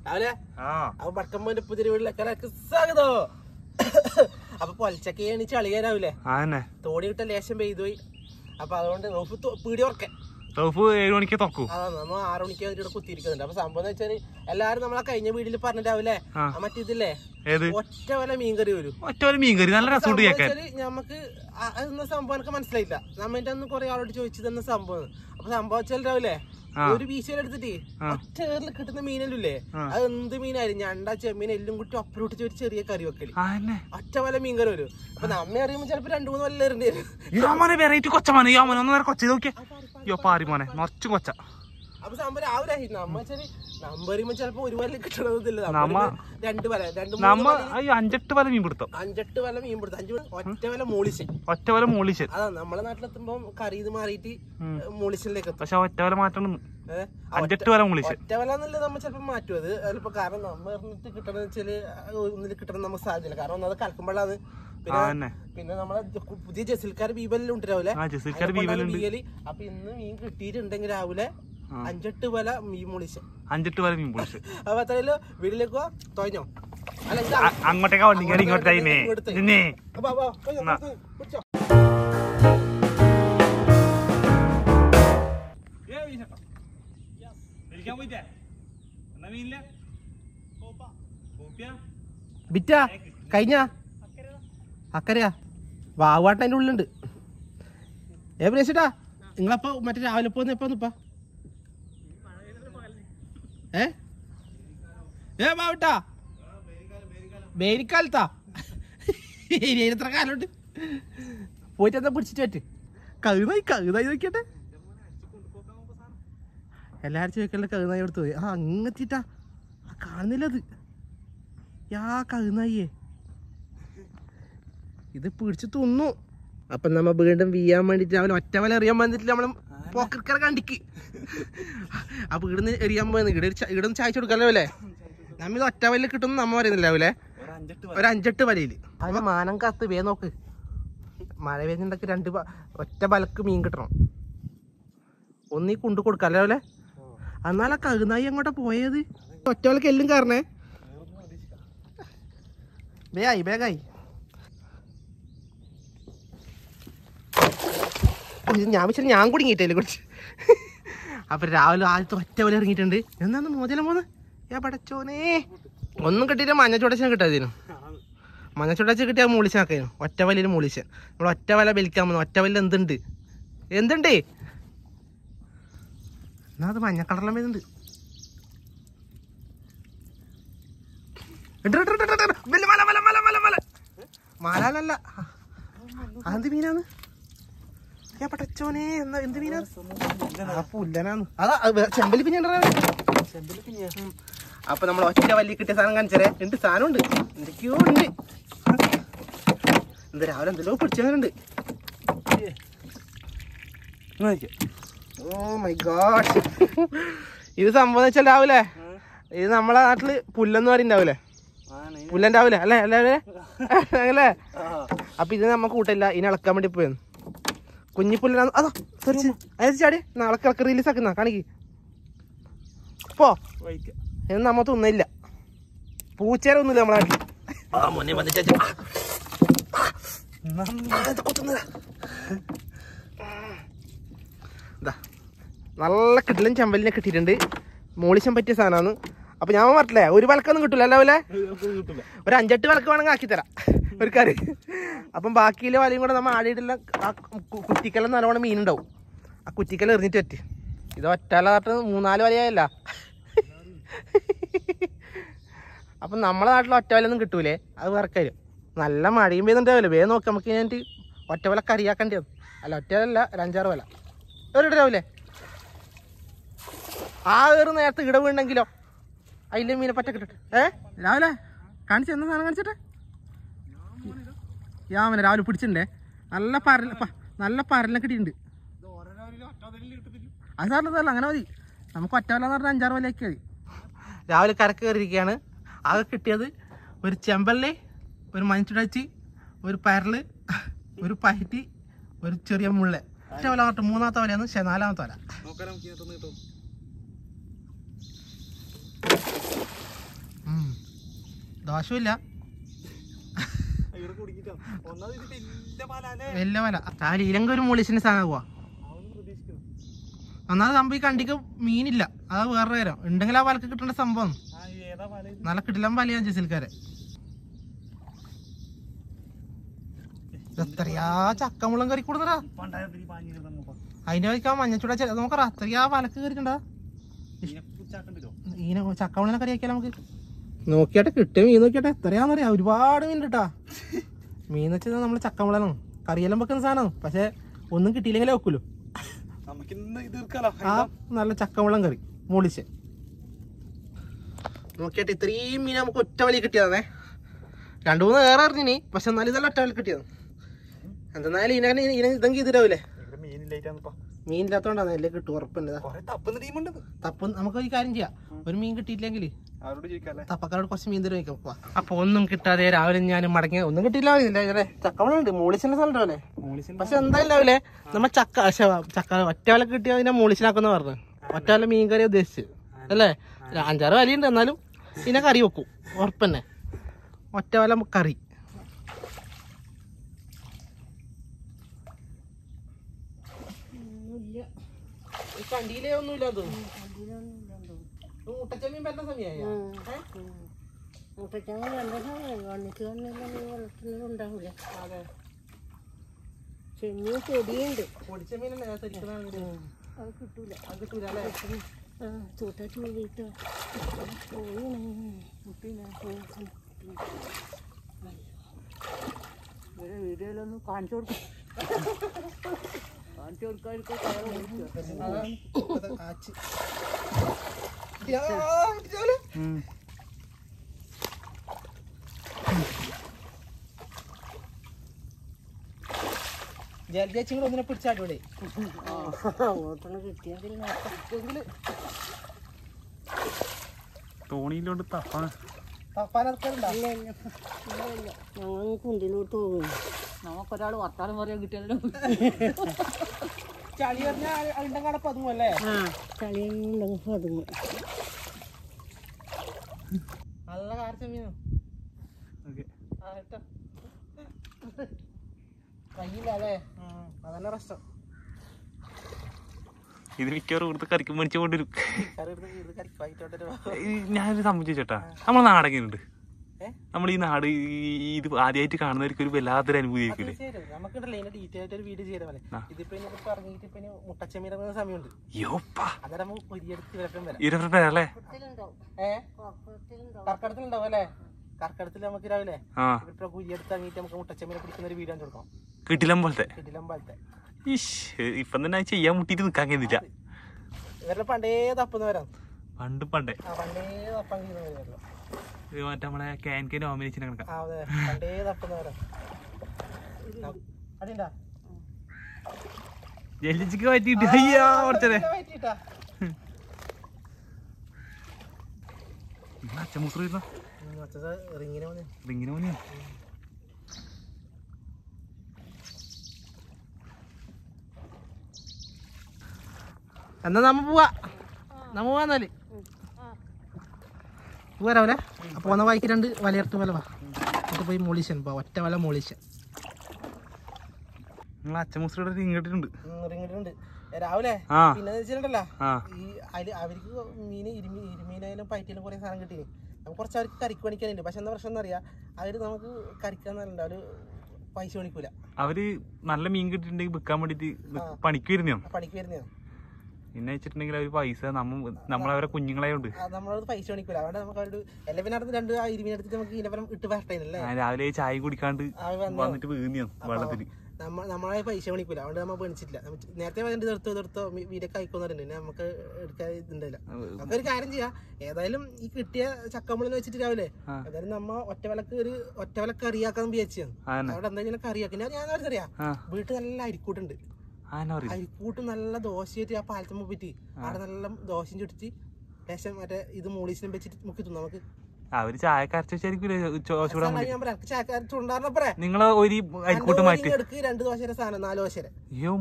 രാവിലെ അപ്പൊ വടക്കമ്പോന്റെ പുതിയ വീട്ടിലേക്ക് സ്വാഗതോ. അപ്പൊ പൊലച്ചക്കയാണ് ചളിയാരാവില്ലേ, തോടി കിട്ട ലേശം പെയ്തുപോയി. അപ്പൊ അതുകൊണ്ട് റോഫ് പീടി ഉറക്കെ 7 മണിക്ക് തുറക്കും. നമ്മൾ 6 മണിക്ക് ഇവിടെ കുത്തിയിരിക്കുന്നുണ്ട്. അപ്പൊ സംഭവം എന്ന് വെച്ചാല് എല്ലാരും നമ്മളെ കഴിഞ്ഞ വീട്ടിൽ പറഞ്ഞിട്ടാവില്ലേ മറ്റേതില്ലേ ഒറ്റ വല മീൻകറി വരും. നല്ല രസം നമുക്ക് അതെന്ന സംഭവം എനിക്ക് മനസ്സിലായില്ല. നമ്മന്റെ അന്ന് കുറെ ആളോട് ചോദിച്ചത് എന്ന സംഭവം. അപ്പൊ സംഭവം വെച്ചാൽ രാവിലെ ഒരു വീശലെടുത്തിട്ട് ഒറ്റ ഏറിൽ കിട്ടുന്ന മീനല്ലേ, അത് എന്ത് മീനായാലും ഞണ്ട ചെമ്മീൻ എല്ലാം കൂട്ടി ഒപ്പരോട്ട് ഒരു ചെറിയ കറി വെക്കല്, ഒറ്റ വല മീൻകറി വരും. അപ്പൊ നമ്മെ അറിയുമ്പോ ചിലപ്പോ 2-3 വല്ല എറിഞ്ഞു തരും. അപ്പൊ സംഭവം ആ ഒരു നമ്മ നമ്പറിയുമ്പോ ചിലപ്പോ ഒരു വല കിട്ടണമെന്നില്ല, 2 വല 5-8 വല മീൻ പിടുത്തം, 5-8 വല മീൻ പിടുത്തം, ഒറ്റ വല മൂളിശൻ. അതാ നമ്മളെ നാട്ടിലെത്തുമ്പോ കറി ഇത് മാറിയിട്ട് മൂളിശനിലേക്ക് എത്തും. പക്ഷെ ഒറ്റ വല മാറ്റണം, 5-8 വല മൂളിശൻ. ഒറ്റ വല എന്നുള്ളത് നമ്മൾ ചിലപ്പോ മാറ്റും. അത് ചിലപ്പോ കാരണം നമ്മ എറിഞ്ഞിട്ട് കിട്ടണമെന്ന് വെച്ചാല് ഒന്നിൽ കിട്ടണം നമുക്ക് സാധ്യത. കാരണം ഒന്നത് കലക്കുമ്പോഴാണ്. പിന്നെ നമ്മളെ പുതിയ ജസിൽക്കാർ ബീബലെല്ലാം ഉണ്ട് രാവിലെ. അപ്പൊ ഇന്ന് മീൻ കിട്ടിയിട്ടുണ്ടെങ്കിൽ രാവിലെ 5-8 വല മീൻ മൂളിശൻ. അപ്പൊ അത്രയല്ലോ. വീട്ടിലേക്ക് തോന്നോ അങ്ങോട്ടേക്കാ ഇങ്ങോട്ടേ. ബിറ്റാ കഴിഞ്ഞ അക്കരയാ വാവാട്ട അതിന്റെ ഉള്ളിലുണ്ട്. പ്രേസിട്ടാ നിങ്ങളപ്പോ മറ്റേ രാവിലെ പോകുന്ന എപ്പാന്നിപ്പാ വാവട്ടാ വേരിക്കാലത്താ എത്ര കാലുണ്ട് പോയിട്ട് എന്താ പിടിച്ചിട്ട് പറ്റ് കഴുതായി നോക്കിയട്ടെ. എല്ലാരും ചോദിക്കല്ലേ കഴുതായി എടുത്തു പോയി. അങ്ങെത്തിട്ടാ കാണുന്നില്ല അത് കഴുതായിയേ ഇത് പിടിച്ച് തിന്നു. അപ്പൊ നമ്മ വീണ്ടും വീയാൻ വേണ്ടിട്ട് അവൻ ഒറ്റ വല എറിയാൻ വന്നിട്ടില്ല. നമ്മള് പോക്കറ്റ് കണ്ടിക്ക്. അപ്പൊ ഇവിടുന്ന് എറിയാൻ പോയി ഇവിടുന്ന് ചായച്ചു കൊടുക്കല്ലോ അല്ലേ. നമ്മ ഇത് ഒറ്റ വല കിട്ടും നമ്മ പറയുന്നില്ല അവലെ ഒരു 5-8 വലയില്. അതിന് മാനം കാത്ത് വേ നോക്ക്. മഴ പെയ്യുന്നുണ്ടെങ്കിൽ ഒറ്റ വലക്ക് മീൻ കിട്ടണം. ഒന്നീ കൊണ്ടു കൊടുക്കല്ലോ അവലെ. എന്നാലാ കഴുനായി അങ്ങോട്ടാ പോയത്. ഒറ്റ വലക്ക് എല്ലാം കാരണേ വേഗായി. ഞാൻ വെച്ചാൽ ഞാൻ കുടുങ്ങിയിട്ടല്ലേ കുറച്ച്. അപ്പൊ രാവിലെ ആദ്യത്തെ ഒറ്റ വല ഇറങ്ങിയിട്ടുണ്ട്. എന്നാന്ന് മോചനം പോന്ന് പടച്ചോനെ ഒന്നും കിട്ടിയിട്ട് മഞ്ഞച്ചോടച്ച കിട്ടാതിനും. മഞ്ഞച്ചോടച്ച കിട്ടിയാൽ മൂളിച്ചാക്കാനും. ഒറ്റ വലയിൽ മൂളിച്ച നമ്മൾ ഒറ്റ വല ബലിക്കാൻ പോന്നു. ഒറ്റ വല എന്തുണ്ട് എന്നാ അത് മഞ്ഞ കളറിലും വരുന്നുണ്ട്. മലല്ല അതെന്ത് മീനാന്ന് പടച്ചോനെ. എന്നാ എന്ത് മീനാണ്? പുല്ലനാന്ന്. അതാ ചെമ്പലി പിഞ്ഞ. അപ്പൊ നമ്മൾ ഒറ്റ വല്ലി കിട്ടിയ സാധനം കാണിച്ചേ. എന്ത് സാധനം ഉണ്ട്, എന്തൊക്കെയോ ഉണ്ട്. എന്താ രാവിലെ എന്തെല്ലോ പിടിച്ചവരുണ്ട്. Oh my God. ഇത് സംഭവം വെച്ചാൽ രാവിലെ ഇത് നമ്മളെ നാട്ടില് പുല്ലെന്ന് പറയുന്നുണ്ടാവൂലേ, പുല്ലണ്ടാവൂലേ അല്ലേ അല്ലേ. അപ്പൊ ഇത് നമ്മ കൂട്ടില്ല, ഇനി ഇളക്കാൻ വേണ്ടി പോയെന്ന്. കുഞ്ഞിപ്പുല്ലാണ്. അതാ തെറിച്ച് അയച്ച് ചാടി നാളെ റിലീസ് ആക്കുന്ന കാണിക്ക് പോ. എന്ന് നമ്മ തിന്നില്ല. പൂച്ചേര ഒന്നുമില്ല നമ്മളെ നാട്ടിൽ. നല്ല കിട്ടലും ചെമ്പലിനെ കിട്ടിയിട്ടുണ്ട്. മൂളിശം പറ്റിയ സാധനമാണ്. അപ്പൊ ഞാൻ പറഞ്ഞില്ലേ ഒരു വലക്കൊന്നും കിട്ടൂല അല്ല പോലെ. ഒരു 5-8 വലക്ക് വേണമെങ്കിൽ ആക്കിത്തരാം ഒരു കറി. അപ്പം ബാക്കിയിലെ വലയും കൂടെ നമ്മൾ ആടിയിട്ടില്ല. ആ കുറ്റിക്കല നല്ലോണം മീനുണ്ടാവും. ആ കുറ്റിക്കല എറിഞ്ഞിട്ട് പറ്റി. ഇത് ഒറ്റലാട്ട് 3-4 വലയായല്ല. അപ്പം നമ്മളെ നാട്ടിൽ ഒറ്റ വലയൊന്നും കിട്ടൂലേ, അത് വേറെ കാര്യം. നല്ല മഴയും പെയ്യുന്നുണ്ടാവില്ലേ. വേഗം നോക്കി നമുക്ക് കഴിഞ്ഞിട്ട് ഒറ്റ വല കറിയാക്കേണ്ടത്. അല്ല ഒറ്റ വലല്ല, ഒരു 5-6 വല എവിടെ രാവിലെ. ആ ഒരു നേരത്തെ ഇട വീണ്ടെങ്കിലോ അതിലെ മീനെ പറ്റ കിട്ടട്ടെ. രാവിലെ കാണിച്ചു എന്നാ സാധനം കാണിച്ചിട്ടെ. യാമനെ രാവിലെ പിടിച്ചിട്ടുണ്ടേ. നല്ല പരലിനെ കിട്ടിയിട്ടുണ്ട്. അത് സാറിന് അങ്ങനെ മതി. നമുക്ക് ഒറ്റ വല എന്ന് പറഞ്ഞാൽ 5-6 വലയൊക്കെ മതി. രാവിലെ കരക്ക് കയറിയിരിക്കുകയാണ്. ആകെ കിട്ടിയത് ഒരു ചെമ്പല്ലി, ഒരു മഞ്ഞച്ചുടച്ചി, ഒരു പരല്, ഒരു പയറ്റി, ഒരു ചെറിയ മുള്ള. ഒറ്റ വല പറഞ്ഞിട്ട് 3-ാമത്തെ വലയാണ്. 4-ാമത്തെ വല ദോഷമില്ല. വലിയ വല ആ ലീലങ്ക ഒരു മൂളിച്ചിന്റെ സാധനമാകുക. ഒന്നാമത് സംഭവം ഈ കണ്ടിക്ക് മീനില്ല, അത് വേറെ നേരം ഉണ്ടെങ്കിൽ ആ വലക്ക് കിട്ടേണ്ട സംഭവം നല്ല കിട്ടില്ല വലയാണ് ജസിൽക്കാരെ. എത്രയാ ചക്കമുള്ളം കറി കൊടുക്കടാ അതിന്റെ വഴിക്കാ മഞ്ഞച്ചൂട നോക്കറാ എത്രയാ വലക്ക് കയറിക്കണ്ടാ. ഈനെ ചക്കമുള്ളിനെ കറിയാക്കിയാൽ നമുക്ക് നോക്കിയാട്ടെ കിട്ടിയ മീൻ നോക്കിയാട്ടെ എത്രയാന്നറിയാ. ഒരുപാട് മീൻ കിട്ടാ. മീൻ വെച്ചാൽ നമ്മള് ചക്കമുളനും കറിയെല്ലാം വെക്കുന്ന സാധനം. പക്ഷെ ഒന്നും കിട്ടിയില്ലെങ്കിലേ വെക്കൂലോ. ആ നല്ല ചക്കമുളം കറി മൂളിച്ച് നോക്കിയാട്ടെ ഇത്രയും മീൻ നമുക്ക് ഒറ്റ വലി കിട്ടിയതാണേ. 2-3 ഏറെ അറിഞ്ഞിനി, പക്ഷെ എന്നാലും ഇതെല്ലാം ഒറ്റ വലി കിട്ടിയത്. എന്തെന്നാലും ഇതെങ്കിൽ ഇതിരാവില്ലേ. മീനില്ലാത്തോണ്ടാണ് എല്ലാം കിട്ടും ഉറപ്പുണ്ട്. തപ്പ് നമുക്ക് ഒരു കാര്യം ചെയ്യാം, ഒരു മീൻ കിട്ടിയില്ലെങ്കിൽ തപ്പക്കാരോട് കുറച്ച് മീൻ തരും വയ്ക്കാം. അപ്പൊ ഒന്നും കിട്ടാതെ രാവിലെ ഞാൻ മടങ്ങിയ ഒന്നും കിട്ടിയില്ല. ചക്കമുണ്ട് മൂളിച്ചിന്റെ സ്ഥലം ഉണ്ടാവില്ലേ. പക്ഷെ എന്തായാലും നമ്മ ചക്ക ഒറ്റ വില കിട്ടിയാൽ അതിനെ മൂളിച്ചിനാക്കുന്ന പറഞ്ഞു. ഒറ്റ വില മീൻ കറി ഉദ്ദേശിച്ച് അല്ലേ. 5-6 വിലയുണ്ട്, എന്നാലും ഇതിനെ കറി വെക്കും ഉറപ്പന്നെ. ഒറ്റ വില കറി കണ്ടിയിലേ ഒന്നുമില്ല. മുട്ടച്ചമ്മീൻ പറ്റുന്ന സമയമായി ഉണ്ടാവില്ല. ചെമ്മീൻ പൊടിയുണ്ട്, പൊടിച്ചമ്മീനല്ലേ അത് കിട്ടൂല. അത് കിട്ടൂല അല്ലേ. ചൂട്ടാറ്റി പോയിട്ട് വീഡിയോയിലൊന്നും കാണിച്ചു കൊടുക്കും. കാണിച്ചു കൊടുക്കാതിരിക്കും. ജലജേച്ചിയും കൂടെ ഒന്നിനെ പിടിച്ചാട്ടൂടെ. അങ്ങോട്ടൊന്ന് കിട്ടിയെങ്കിൽ തോണിയിലോട്ട് തപ്പാനൊക്കെയുണ്ടോ? ഞങ്ങൾ കുണ്ടിലോട്ട് പോകും. നമുക്കൊരാൾ വർത്താനം പറയാൻ കിട്ടിയാലും ചളി പറഞ്ഞാൽ ഉണ്ടെങ്കിൽ പതുങ്ങും അല്ലേ. ചളിയുണ്ടെങ്കിൽ പതുങ്ങും. നല്ല കാർച്ചമീനോ കയ്യില്ല അല്ലേ. അതന്നെ പ്രശ്നം. ഇത് മിക്കവാറും ഇവിടുത്തെ കറിക്ക് മേടിച്ചു കൊണ്ടുവരും. ഞാനൊരു സംഭവിച്ചു ചേട്ടാ, നമ്മളെ നാടെങ്ങനെയുണ്ട്? നമ്മൾ ഈ നാട് ഇത് ആദ്യമായിട്ട് കാണുന്നവർക്ക് ഒരു വല്ലാത്തൊരു അനുഭൂതി ആയിരിക്കില്ലേ? നമുക്കുണ്ടല്ലോ ഇതിന്റെ ഡീറ്റെയിൽ ആയിട്ട് ഒരു വീഡിയോ ചെയ്ത പോലെ. ഇതിപ്പോ ഇറങ്ങിയിട്ട് ഇപ്പൊ മുട്ടച്ചമ്മീൻ ഇറങ്ങുന്ന സമയമുണ്ട്. അന്നേരം നമുക്ക് പൊരിയെടുത്ത് വരാം അല്ലേ. കർക്കടത്തിലുണ്ടാവും അല്ലേ. കർക്കടത്തിൽ നമുക്ക് രാവിലെ ഇപ്പൊ പൊരിയെടുത്ത് ഇറങ്ങിയിട്ട് നമുക്ക് മുട്ടച്ചമ്മീനെ പിടിക്കുന്ന ഒരു വീഡിയോ കൊടുക്കാം. കിടിലം പോലത്തെ. ഇപ്പം തന്നെ ചെയ്യാൻ മുട്ടിട്ട് നിക്കാൻ കഴിയുന്നില്ല. ഇവരുടെ പണ്ടേ തപ്പുന്നവരാണ്. പണ്ടേ പണ്ടേ തപ്പാൻ കഴിയുന്നവരല്ലോ. മറ്റേ നമ്മളെ ക്യാൻ നോമിനേഷനെ കണക്കാം. പണ്ടേ തപ്പുന്നവരാണ്. അടിണ്ടാ ജലിച്ചിക്ക് പറ്റിട്ട് അയ്യാ കുറച്ചേ അച്ഛമുറി റിങ്ങിനെ പോന്നെ. എന്നാ നമ്മ പോവാന്നാല് പോരാവല്ലേ. പോന്ന വായിക്ക് 2 വലയിറട്ട് വല വാ. എന്നിട്ട് പോയി മോളീഷൻ ഒറ്റ വല മോളീഷൻ. നിങ്ങൾ അച്ഛമുറിയുടെ റിങ്ങിട്ടുണ്ട് രാവിലെ. പിന്നെ വെച്ചിട്ടുണ്ടല്ലോ ഈ അവർക്ക് മീന് ഇരുമീനായാലും പൈറ്റിലും കുറെ സാധനം കിട്ടീന്. നമുക്ക് കുറച്ച് അവർക്ക് കരിക്ക് പണിക്കാനുണ്ട്. പക്ഷെ എന്താ പ്രശ്നം എന്നറിയാം, അവര് നമുക്ക് കരിക്കാൻ നല്ല അവര് പൈസ പണിക്കൂല. അവര് നല്ല മീൻ കിട്ടിട്ടുണ്ടെങ്കിൽ വിൽക്കാൻ വേണ്ടിട്ട് പണിക്ക് വരുന്നതാണ്. പിന്നെ വെച്ചിട്ടുണ്ടെങ്കിൽ അവര് പൈസ നമ്മളവരെ കുഞ്ഞുങ്ങളായോണ്ട് നമ്മളത് പൈസ പണിക്കൂല. അതുകൊണ്ട് നമുക്ക് അവരോട് എല്ലാവരും 2 ഇരുമീനെടുത്തിട്ട് നമുക്ക് ഇനവരം ഇട്ട് വരട്ടേനല്ലേ. രാവിലെ ചായ കുടിക്കാണ്ട് വന്നിട്ട് വീണിയാണ് വെള്ളത്തില്. നമ്മളെ പൈസ പണിക്കൂല. അതുകൊണ്ട് നമ്മൾ പണിച്ചിട്ടില്ല. നേരത്തെ എടുത്തോ വീടൊക്കെ അയക്കുന്നവരുണ്ട്. പിന്നെ നമുക്ക് എടുക്കാൻ ഇതുണ്ടല്ല. നമുക്ക് ഒരു കാര്യം ചെയ്യാം, ഏതായാലും ഈ കിട്ടിയ ചക്കമ്പളിൽ വെച്ചിട്ട് രാവിലെ ഏതായാലും നമ്മ ഒറ്റവലക്ക് കറിയാക്കാൻ വിചാരിച്ചാണ്. അവിടെ എന്തെങ്കിലും കറിയാക്കി ഞാൻ അറിയാം. വീട്ടിൽ നല്ല അരിക്കൂട്ടുണ്ട്. അരിക്കൂട്ട് നല്ല ദോശയായിട്ട് ആ പാലത്തുമ്പോ പറ്റി അവിടെ നല്ല ദോശയും ചുട്ടിട്ട് ലേശം മറ്റേ ഇത് മൂളീസിനും വെച്ചിട്ട് മുക്കി തിന്നു. നമുക്ക് അവര് ചായ കരച്ചായിരിക്കൂലേ ചൂടാൻ വേണ്ടി. നിങ്ങള് ഒരു അരിക്കൂട്ട് മാറ്റി 2 ദോശയുടെ സാധനം 4 ദോശയുടെ. അയ്യോ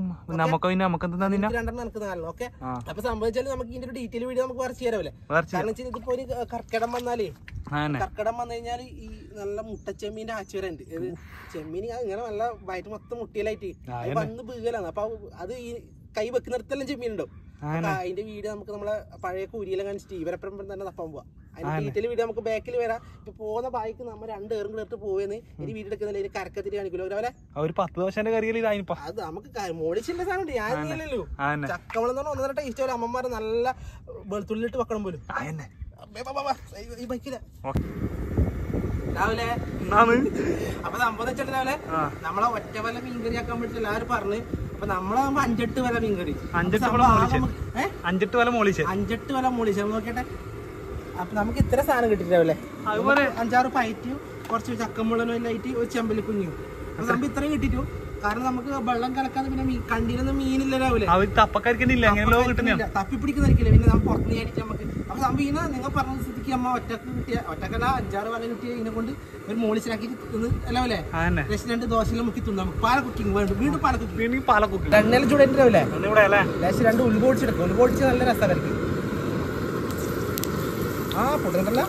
നമുക്ക് എന്തെന്നാ നിന്നെ 2 എനിക്ക് 4. ഓക്കെ. അപ്പൊ സംഭവിച്ചാല് നമുക്ക് ഇതിന്റെ ഒരു ഡീറ്റെയിൽ വീഡിയോ നമുക്ക് വരച്ച് തരാമല്ലേ. കാരണം വെച്ചാൽ ഇതിപ്പോ ഒരു കർക്കിടം വന്നാലേ, കർക്കിടം വന്നു കഴിഞ്ഞാല് ഈ നല്ല മുട്ടച്ചെമ്മീന്റെ ആച്ചുവരുണ്ട്. ചെമ്മീൻ ഇങ്ങനെ നല്ല വയറ്റ് മൊത്തം മുട്ടിയലായിട്ട് വന്ന് വീകലാണ്. അപ്പൊ അത് ഈ കൈ വെക്കുന്നിടത്തെല്ലാം ചെമ്മീൻ ഉണ്ടാവും. അതിന്റെ വീഡിയോ നമുക്ക് നമ്മളെ പഴയ കൂരിയെല്ലാം കാണിച്ചിട്ട് ഇവരപ്പുറം തന്നെ തപ്പാൻ പോവാം. അതിന്റെ ഡീറ്റെയിൽ വീഡിയോ നമുക്ക് ബാക്കിൽ വരാം. ഇപ്പൊ പോകുന്ന ബായിക്ക് നമ്മൾ 2 ഏറും കിടത്ത് പോയെന്ന് ഇനി വീഡിയോ എടുക്കുന്നില്ല. ഇനി കരക്കത്തിരി കാണിക്കുമല്ലോ രാവിലെ. ഒരു 10 ദോശന്റെ കറിയിൽ അത് നമുക്ക് മോളിച്ചിന്റെ സാധനം ഞാനില്ലല്ലോ. ചക്കവളം എന്ന് പറഞ്ഞാൽ 1.5 ടേസ്റ്റ് പോലെ അമ്മമാര് നല്ല വെളുത്തുള്ളിട്ട് വെക്കണം പോലും. ഈ ബൈക്കില രാവിലെ അപ്പൊ സംഭവം വെച്ചിട്ട് രാവിലെ നമ്മളെ ഒറ്റവല മീൻകറി ആക്കാൻ വേണ്ടിട്ട് എല്ലാവരും പറഞ്ഞ്. അപ്പൊ നമ്മളാകുമ്പോ 5-8 വല മീൻകറി, 5-8 വല മോളിച്ച് നോക്കിട്ടെ. അപ്പൊ നമുക്ക് ഇത്ര സാധനം കിട്ടിട്ടാവല്ലേ. 5-6 പയറ്റും കുറച്ച് ചക്കമുളനും എല്ലായിട്ട് ഒരു ചെമ്പല് കുഞ്ഞും നമുക്ക് ഇത്രയും കിട്ടിട്ടു. കാരണം നമുക്ക് വെള്ളം കലക്കാതെ പിന്നെ കണ്ടിരുന്ന മീനില്ല രാവിലെ തപ്പിപ്പിടിക്കുന്നില്ല. പിന്നെ നമ്മൾ പുറത്തുനിന്ന് ആയിട്ട് നമുക്ക് അപ്പൊ സംഭവം നിങ്ങൾ പറഞ്ഞ സ്ഥിതിക്ക് അമ്മ ഒറ്റക്കല്ല 5-6 വല കിട്ടിയ ഇതിനെ കൊണ്ട് ഒരു മോളിച്ചിലാക്കി തിന്ന് അല്ലേ. 2 ദോശയിലും മുക്കി തിന്നു. നമുക്ക് പാല കുക്കിംഗ് വേണ്ട, വീണ്ടും പാല കുക്കിംഗ് എണ്ണയിൽ ചൂടായിട്ടാവല്ലേ. 2 ഉൾബോടിച്ചെടുക്കും. ഉൾബോടിച്ച് നല്ല രസമായിരിക്കും. പൊട്ടല്ല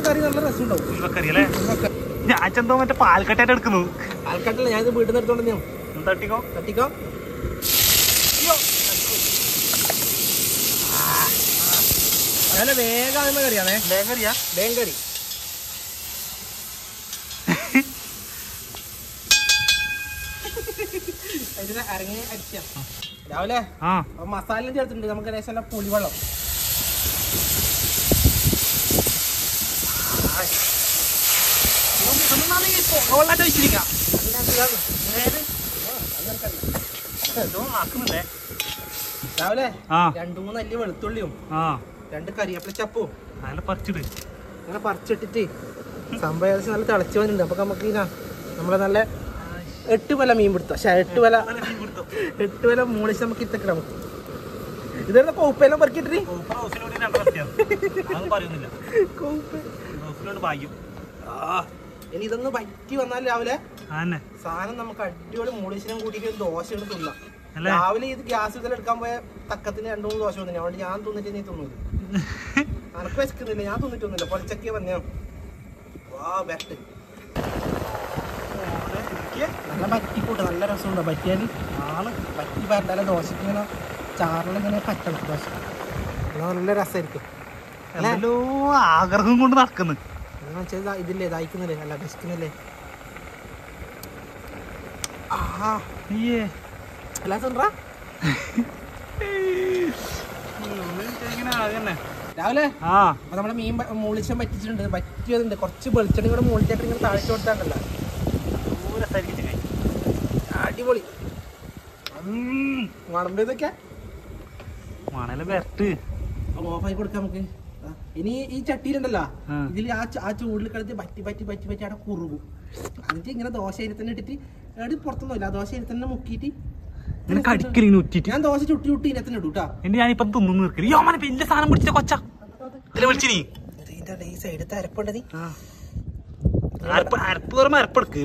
കറി നല്ല രസം ഉണ്ടാവും. ഞാൻ മറ്റേ പാൽക്കട്ടായിട്ട് എടുക്കുന്നു. പാൽക്കട്ടല്ല, ഞാനിത് വീട്ടിൽ നിന്ന് എടുത്തോണ്ട് തട്ടിക്കോ. അങ്ങനെ വേഗം കറിയാണേ. വേഗം ഇറങ്ങി അടിച്ച രാവിലെ മസാല ചേർത്തിട്ടുണ്ട്. നമുക്ക് ഏകദേശം പുളിവെള്ളം രാവിലെ 2-3 അല്ലി വെളുത്തുള്ളിയും 2 കരിവേപ്പില ചപ്പും അങ്ങനെ പറിച്ചിട്ടിട്ട് സംഭവം നല്ല തിളച്ച് വന്നിട്ടുണ്ട്. അപ്പൊ നമുക്ക് നമ്മളെ നല്ല 8 വല മീൻ പിടുത്തം. 8 വല മോളിച്ച് നമുക്ക് ഇത്തക്കിടാം. നമുക്ക് ഇതെല്ലാം കോപ്പെല്ലാം പറക്കിട്ടിട്ട് ഇനി ഇതൊന്ന് പറ്റി വന്നാൽ രാവിലെ സാധനം നമുക്ക് അടിപൊളി മോളിച്ചിനും കൂട്ടിയിട്ട് ദോശ എടുത്ത് തിന്നാം. രാവിലെ ഇത് ഗ്യാസ് ഇതിൽ എടുക്കാൻ പോയ തക്കത്തിന് 2-3 ദോശ വന്നില്ല. അതുകൊണ്ട് ഞാൻ തിന്നിട്ട് നീ തിന്നു. അനക്ക് വെച്ചിട്ടില്ല, ഞാൻ തിന്നിട്ടൊന്നുമില്ല. പൊളിച്ചൊക്കെ വന്ന ബെസ്റ്റ് നല്ല പറ്റിക്കൂട്ട് നല്ല രസമുണ്ടോ പറ്റിയാൽ പറ്റി പറഞ്ഞാൽ ദോശക്ക് ഇങ്ങനെ ചാറിലിങ്ങനെ പറ്റണം. ദോശ നല്ല രസമായിരിക്കും. ആഗ്രഹം കൊണ്ട് നടക്കുന്നു. ഇതില്ലേ ദായിക്കുന്നില്ലേ, അല്ല ബെസ്റ്റിനല്ലേ. രാവിലെ അപ്പൊ നമ്മളെ മീൻ മൂളിച്ചാൻ പറ്റിച്ചിട്ടുണ്ട്. പറ്റിയതുണ്ട്. കുറച്ച് വെളിച്ചെണ്ണ കൂടെ മൂളിച്ചായിട്ട് ഇങ്ങനെ താഴ്ച കൊടുത്താണ്ടല്ലോ അടിപൊളി മണമ്പതൊക്കെ ഓഫായി കൊടുക്കാം നമുക്ക്. ഇനി ഈ ചട്ടിയിലുണ്ടല്ലോ ഇതിൽ ആ ചൂടിൽ കളിച്ച് പറ്റി അവിടെ കുറുകും. എന്നിട്ട് ഇങ്ങനെ ദോശ അരി തന്നെ ഇട്ടിട്ട് എവിടെ പുറത്തൊന്നുമില്ല, ദോശ അരി തന്നെ മുക്കിയിട്ട് ഞാൻ ദോശ ചുട്ടി ഇതിനകത്ത് ഇടും കേട്ടോ. ഈ സൈഡത്തെ അരപ്പുണ്ടത്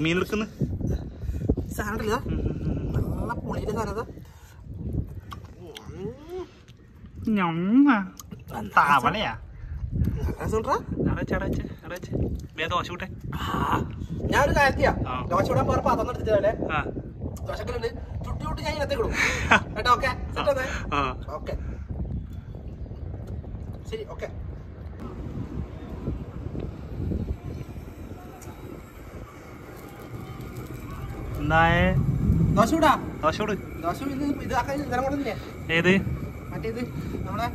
മീനെടുക്കുന്നു സാധനമില്ല. നല്ല പുളിയുടെ സാധനം ഞാനൊരു കാര്യത്തിയാ ദോശ ഇടാൻ വേറെ പാത്രം എടുത്തിട്ടല്ലേ ദോശക്കലുണ്ട് ചുട്ടി ഞാൻ ഇതിനകത്തേക്ക് ഇടും കേട്ടോ. ഓക്കെ ഓക്കെ ശരി ഓക്കെ. ദോശ ഇടാ ദോശ ഇതാക്കാൻ ഇതെല്ലാം കൊണ്ടില്ലേ ഏത് മറ്റേത് നമ്മളെ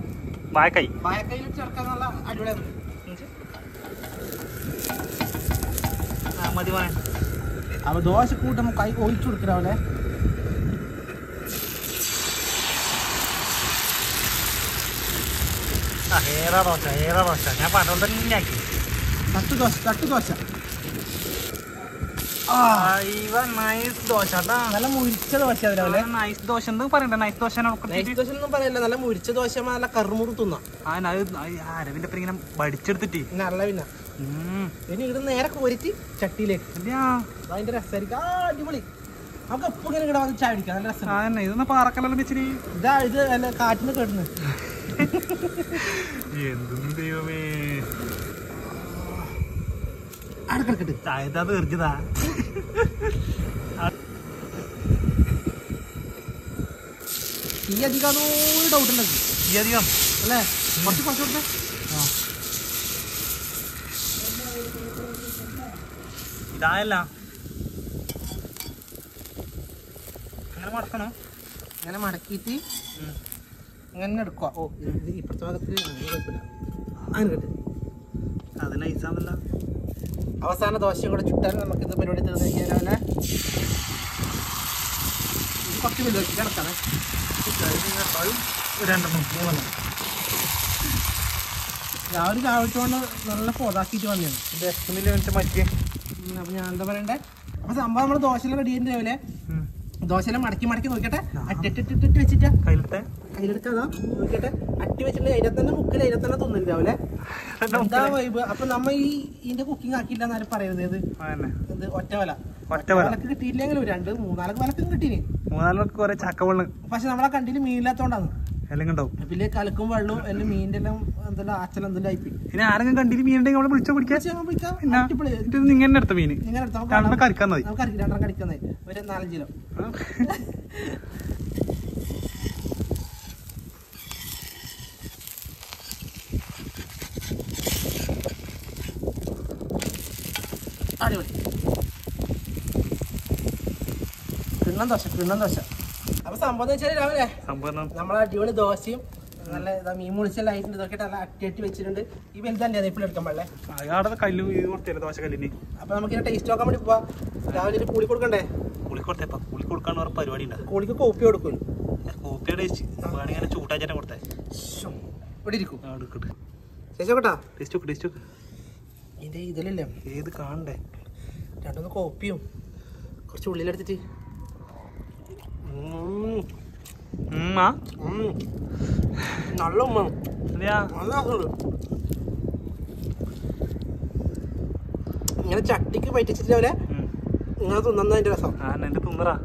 വായക്കൈയിൽ ചേർക്കാനുള്ള അടിപൊളിയാണ്. മതി അപ്പൊ ദോശ കൂട്ടം കൈ ഒഴിച്ചു കൊടുക്കണവനെ. ഞാൻ പറഞ്ഞോണ്ട് തന്നെ ആക്കി തട്ടുദോശ നൈസ് ദോശ നല്ല മുരിച്ച ദോശ അതിലെ നൈസ് ദോശ എന്ത് പറയണ്ട നൈസ് ദോശ നൈസ് ദോശ ഒന്നും പറയല്ല, നല്ല മുരിച്ച ദോശ നല്ല കറുമുറു തിന്നാം. അരവിന്റെ അപ്പൻ ഇങ്ങനെ പഠിച്ചെടുത്തിട്ട് നല്ല പിന്നെ പിന്നെ ഇവിടെ നേരെ കോരിട്ട് ചട്ടിയിലേക്ക് അതിന്റെ രസമായിരിക്കും. അടിപൊളി. നമുക്ക് എപ്പോ ഇങ്ങനെ ഇവിടെ വന്ന് ചായ പിടിക്കാം, നല്ല രസം. ഇതൊന്ന് പാറക്കല്ലെല്ലാം വെച്ചിട്ട് ഇതാ ഇത് അല്ല കാറ്റിന് കേടുന്നു. എന്തൊന്നും ദൈവമേ അടുക്കെടുക്കട്ടെ ചായത്താ തീർച്ചതാ. ഈ അധികം ഡൗട്ട് ഉണ്ടോ ഈ അധികം അല്ലേ? കുറച്ച് കൊടുത്തേ. ഇതായല്ല അങ്ങനെ മടക്കണോ? അങ്ങനെ മടക്കിയിട്ട് അങ്ങനെ എടുക്കുക. ഓ ഇത് ഇപ്പുറത്തെ ഭാഗത്ത് അങ്ങനെ കിട്ടും. അത് നൈസാണല്ല. അവസാന ദോശയും കൂടെ ചുട്ടാൽ നമുക്ക് ഇത് പരിപാടി തീർന്നു കഴിഞ്ഞാൽ കുറച്ച് വലിയ കിടക്കാണ്. രണ്ടെണ്ണം മൂന്നെണ്ണം രാവിലെ രാവിലത്തോണ്ട് നല്ല പോതാക്കിയിട്ട് വന്നതാണ്. ഇത് എക്സ്മില് വെച്ച് മറ്റേ അപ്പൊ ഞാൻ എന്താ പറയണ്ടേ, അപ്പൊ സംഭവം നമ്മള് ദോശയെല്ലാം റെഡി ചെയ്യുന്ന രാവിലെ ദോശയെല്ലാം മടക്കി മടക്കി നോക്കട്ടെ. അട്ടിട്ടിട്ടിട്ട് വെച്ചിട്ടാ കയ്യിലെടുക്കാതാ നോക്കട്ടെ. അട്ടി വെച്ചിട്ട് അതിനെ തന്നെ മുക്കിൽ അതിനെ തന്നെ തിന്നില്ല രാവിലെ. എന്താ വൈബ്. അപ്പൊ നമ്മ ഇതിന്റെ കുക്കിംഗ് ആക്കിയില്ല എന്നാലും പറയുന്നത്. ഇത് ഒറ്റ വിലക്ക് കിട്ടിയില്ലെങ്കിലും 2-3 വിലക്കും കിട്ടീന്. 3 കുറെ ചക്കവെള്ളം. പക്ഷെ നമ്മളെ കണ്ടില് മീനില്ലാത്തോണ്ടാണ്. എല്ലാം ഉണ്ടാവും. പിന്നെ കലക്കും വെള്ളവും എല്ലാം മീനിന്റെ എല്ലാം എന്തെല്ലാം ആച്ചൽ എന്തെല്ലാം ആയിപ്പോയി. പിന്നെ ആരെങ്കിലും കണ്ടിട്ട് മീനുണ്ടെങ്കിൽ നമ്മളെ വിളിച്ചോ പിടിക്കാൻ. ഇങ്ങനെ എടുത്ത മീൻ ഇങ്ങനെ കറിക്കാൻ മതി. നമുക്ക് 2 കടിക്കുന്നത് ഒരു 4-5 കിലോ. അടിപൊളി കിണ്ണം ദോശ. അപ്പൊ സംഭവം എന്ന് വെച്ചാൽ രാവിലെ നമ്മളെ അടിപൊളി ദോശയും നല്ല മീൻ മുളിച്ചെല്ലാം ആയിട്ടുണ്ട്. ഇതൊക്കെ നല്ല അട്ടി വെച്ചിട്ടുണ്ട്. ഈ വലുതല്ലേ ഇപ്പോൾ എടുക്കാൻ പാടില്ലേ? അപ്പൊ നമുക്ക് ടേസ്റ്റ് നോക്കാൻ വേണ്ടി പോവാ. രാവിലെ ഒരു കൂളി കൊടുക്കണ്ടേ? കൂളി കൊടുക്കാൻ പരിപാടി ഉണ്ട്. കൂളിക്ക് കോപ്പി കൊടുക്കും. ചൂട്ടാച്ചാൻ കൊടുത്തേ ഇവിടെ ഇരിക്കും. ചേച്ചോട്ടാ ഇതിന്റെ ഇതിലല്ലേ ഏത് കാണണ്ടേ? 2 കോപ്പിയും കുറച്ച് ഉള്ളിലെടുത്തിട്ട് നല്ല ഉമ്മ ഇങ്ങനെ ചട്ടിക്ക് പറ്റിച്ചിട്ട് രാവിലെ ഇങ്ങനെ തിന്നുന്ന അതിന്റെ രസം. എന്റെ തിന്നറാ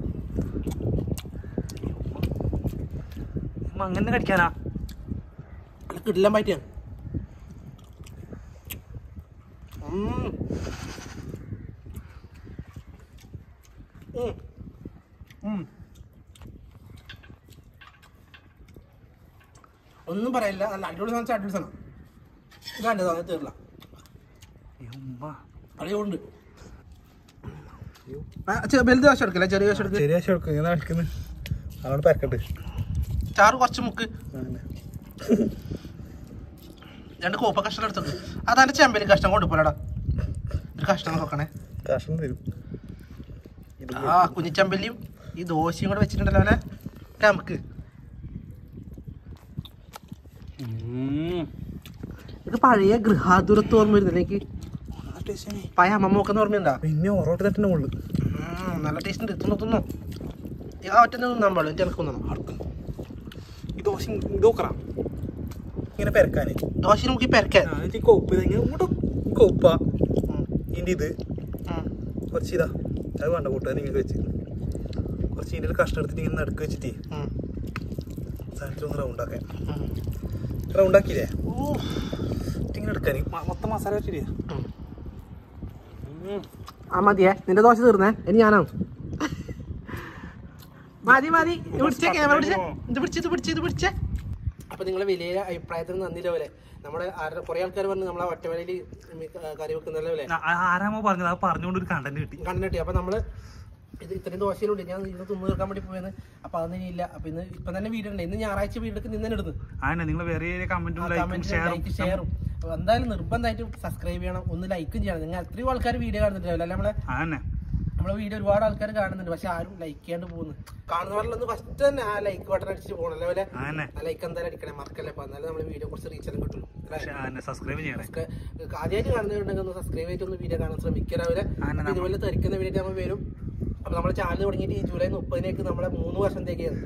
അങ്ങനെ കടിക്കാനാ കിട്ടില്ല പറ്റിയ. ഒന്നും പറയില്ല. നല്ല അടിപൊളി അടിപൊളി സാധനം. ഇതാണ്ട് തീർല അറിയുണ്ട്. വലുത് ദോശ എടുക്കില്ല, ചെറിയ ദോശ എടുക്കുന്നത്. അതോട് പരക്കട്ടെ. ചാറ് കുറച്ച് മുക്ക് 2 കോപ്പ കഷ്ണം എടുത്തോണ്ട് അതാണ്ട് ചെമ്പല് കഷ്ണം കൊണ്ടുപോലടാ. ഒരു കഷ്ണം നോക്കണേ. കഷ്ണം തരും. ആ കുഞ്ഞിച്ചമ്പല്ലിയും ഈ ദോശയും കൂടെ വെച്ചിട്ടുണ്ടല്ലോ അല്ലെ നമുക്ക്. ഇത് പഴയ ഗൃഹാതുരത്ത് ഓർമ്മ വരുന്നില്ല എനിക്ക്. പഴയ അമ്മമ്മൊക്കെ ഓർമ്മയുണ്ടാ? പിന്നെ ഒറോട്ട് തട്ടിന്റെ മുകളിൽ നല്ല ടേസ്റ്റ് ഉണ്ട്. തിന്നോ ആ ഒറ്റ തിന്നാൻ പാടും. എനിക്ക് തിന്നണം. ഈ ദോശ ഇതോക്കറ ഇങ്ങനെ പെരക്കാന് ദോശ നമുക്ക് പെരക്കാൻ കോപ്പ് കോപ്പ ഇതിൻ്റെ ഇത് കുറച്ച് ഇതാ അത് വേണ്ട കൂട്ടാൻ ഇങ്ങനെ വെച്ച് കുറച്ച് ഇതിൻ്റെ കഷ്ണം എടുത്തിട്ട് ഇങ്ങനെ നടുക്ക് വെച്ചിട്ട് സാധനത്തിലൊന്ന് റൗണ്ടാക്കിയില്ലേ ഇങ്ങനെ എടുക്കാൻ മൊത്തം മസാല വെച്ചിട്ട്. ആ മതിയേ, നിന്റെ ദോശ തീർന്നേ. ഇനി ഞാനാണ്. മതി പിടിച്ചേ, ക്യാമറ പിടിച്ചേ. അപ്പൊ നിങ്ങളെ വലിയ അഭിപ്രായത്തിന് നന്ദി പോലെ. നമ്മുടെ കുറെ ആൾക്കാർ പറഞ്ഞു നമ്മളെ ഒറ്റവലയിൽ കറി വെക്കുന്നല്ലേ. ആരാമോ പറഞ്ഞത് അത് പറഞ്ഞുകൊണ്ടൊരു കണ്ടന്റ് കിട്ടി. അപ്പൊ നമ്മള് ഇത് ഇത്രയും ദോശയിലുണ്ട്. ഞാൻ ഇന്ന് തിന്നു തീർക്കാൻ വേണ്ടി പോയെന്ന്. അപ്പൊ അതൊന്നും ഇല്ല. അപ്പൊ ഇപ്പൊ തന്നെ വീഡിയോ ഉണ്ട്. ഇന്ന് ഞായറാഴ്ച വീഡിയോ നിന്ന് തന്നെ എടുത്ത് നിങ്ങൾ വേറെ കമന്റും ഷെയറും എന്തായാലും നിർബന്ധമായിട്ട് സബ്സ്ക്രൈബ് ചെയ്യണം. ഒന്ന് ലൈക്കും ചെയ്യണം. നിങ്ങൾ അത്രയും ആൾക്കാർ വീഡിയോ കാണുന്നുണ്ടാവില്ല. നമ്മളെ വീഡിയോ ഒരുപാട് ആൾക്കാർ കാണുന്നുണ്ട്. പക്ഷെ ആരും ലൈക്ക് ചെയ്യാണ്ട് പോകുന്നു. കാണുന്നവരിലൊന്ന് ഫസ്റ്റ് തന്നെ ആ ലൈക്ക് ബട്ടൺ അടിച്ച് പോകണല്ലേ. ആ ലൈക്ക് എന്തായാലും അടിക്കണേ, മറക്കല്ലേ. അപ്പൊ എന്നാലും നമ്മുടെ വീഡിയോ കുറച്ച് റീച്ചെല്ലാം കിട്ടുള്ളൂ. സബ്സ്ക്രൈബ് ചെയ്യണേ. ആദ്യമായിട്ട് കാണുന്നവരുണ്ടെങ്കിൽ ഒന്ന് സബ്സ്ക്രൈബ് ചെയ്തിട്ട് ഒന്ന് വീഡിയോ കാണാൻ ശ്രമിക്കുന്നവരെ ഇതുപോലെ തെറിക്കുന്ന വീഡിയോ നമ്മൾ വരും. അപ്പൊ നമ്മുടെ ചാനൽ തുടങ്ങിയിട്ട് ഈ ജൂലൈ 30-ലേക്ക് നമ്മളെ 3 വർഷത്തേക്കാണ്.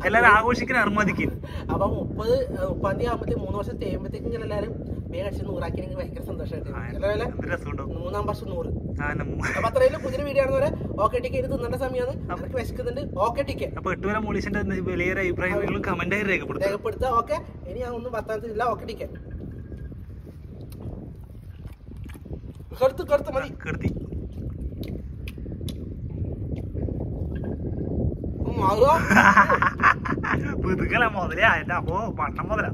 എല്ലാവരും ആഘോഷിക്കാൻ അനുമതിക്കും. അപ്പൊ 30-ആം തീയതി ആകുമ്പോഴത്തേക്ക് 3 വർഷം ചെയ്യുമ്പോഴത്തേക്കും എല്ലാവരും വേഗം അടിച്ച് 100 ഭയങ്കര സന്തോഷമായിട്ട് 3-ാം വർഷം 100. അപ്പൊ അത്രയും പുതിയ വീഡിയോ ആണെന്നവരെ ഓക്കെ ടിക്കെ ഇത് തിന്നേണ്ട സമയമാണ്. അവർക്ക് വിശക്കുന്നുണ്ട്. ഓക്കെ ടിക്കെ. അപ്പൊ 8 വരെ മോളീസിന്റെ വലിയ അഭിപ്രായങ്ങളും കമന്റായി രേഖപ്പെടുത്തുക. ഓക്കെ ഇനി ഞാൻ ഒന്നും പത്താമത്തില്ല. ഓക്കെ ടിക്കെ കടുത്ത് മതി കെടുത്തി മുതലേ മുതലേ അപ്പോ പട്ടം മുതലാ